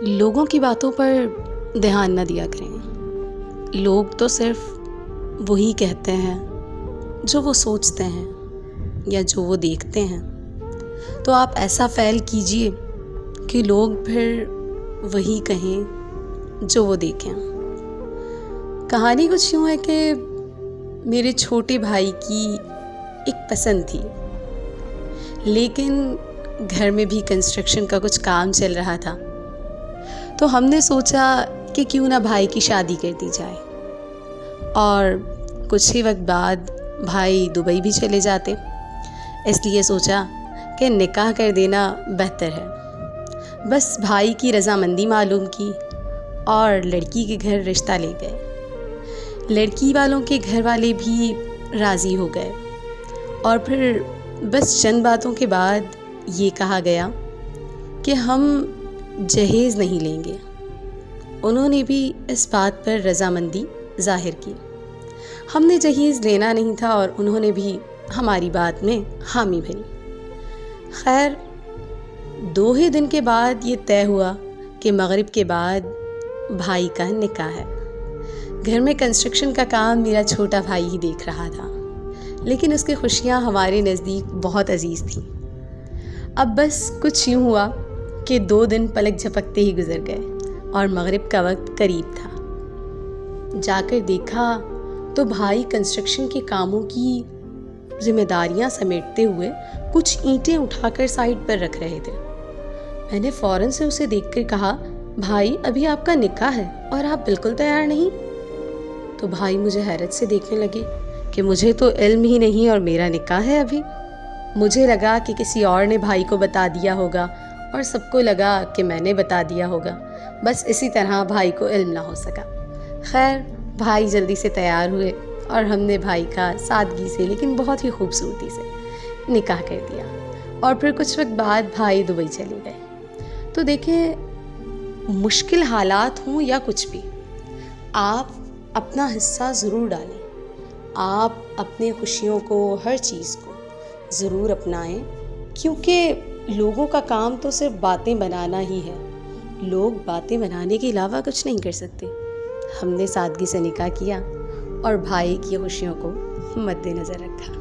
لوگوں کی باتوں پر دھیان نہ دیا کریں۔ لوگ تو صرف وہی کہتے ہیں جو وہ سوچتے ہیں یا جو وہ دیکھتے ہیں، تو آپ ایسا فعل کیجئے کہ لوگ پھر وہی کہیں جو وہ دیکھیں۔ کہانی کچھ یوں ہے کہ میرے چھوٹے بھائی کی ایک پسند تھی، لیکن گھر میں بھی کنسٹرکشن کا کچھ کام چل رہا تھا، تو ہم نے سوچا کہ کیوں نہ بھائی کی شادی کر دی جائے، اور کچھ ہی وقت بعد بھائی دبئی بھی چلے جاتے، اس لیے سوچا کہ نکاح کر دینا بہتر ہے۔ بس بھائی کی رضامندی معلوم کی اور لڑکی کے گھر رشتہ لے گئے۔ لڑکی والوں کے گھر والے بھی راضی ہو گئے، اور پھر بس چند باتوں کے بعد یہ کہا گیا کہ ہم جہیز نہیں لیں گے۔ انہوں نے بھی اس بات پر رضامندی ظاہر کی۔ ہم نے جہیز لینا نہیں تھا اور انہوں نے بھی ہماری بات میں حامی بھری۔ خیر 2 ہی دن کے بعد یہ طے ہوا کہ مغرب کے بعد بھائی کا نکاح ہے۔ گھر میں کنسٹرکشن کا کام میرا چھوٹا بھائی ہی دیکھ رہا تھا، لیکن اس کی خوشیاں ہمارے نزدیک بہت عزیز تھیں۔ اب بس کچھ یوں ہوا کہ 2 دن پلک جھپکتے ہی گزر گئے اور مغرب کا وقت قریب تھا۔ جا کر دیکھا تو بھائی کنسٹرکشن کے کاموں کی ذمہ داریاں سمیٹتے ہوئے کچھ اینٹیں اٹھا کر سائڈ پر رکھ رہے تھے۔ میں نے فوراً سے اسے دیکھ کر کہا، بھائی ابھی آپ کا نکاح ہے اور آپ بالکل تیار نہیں؟ تو بھائی مجھے حیرت سے دیکھنے لگے کہ مجھے تو علم ہی نہیں اور میرا نکاح ہے ابھی۔ مجھے لگا کہ کسی اور نے بھائی کو بتا دیا ہوگا اور سب کو لگا کہ میں نے بتا دیا ہوگا، بس اسی طرح بھائی کو علم نہ ہو سکا۔ خیر بھائی جلدی سے تیار ہوئے اور ہم نے بھائی کا سادگی سے لیکن بہت ہی خوبصورتی سے نکاح کر دیا، اور پھر کچھ وقت بعد بھائی دبئی چلے گئے۔ تو دیکھیں، مشکل حالات ہوں یا کچھ بھی، آپ اپنا حصہ ضرور ڈالیں۔ آپ اپنے خوشیوں کو، ہر چیز کو ضرور اپنائیں، کیونکہ لوگوں کا کام تو صرف باتیں بنانا ہی ہے۔ لوگ باتیں بنانے کے علاوہ کچھ نہیں کر سکتے۔ ہم نے سادگی سے نکاح کیا اور بھائی کی خوشیوں کو مد نظر رکھا۔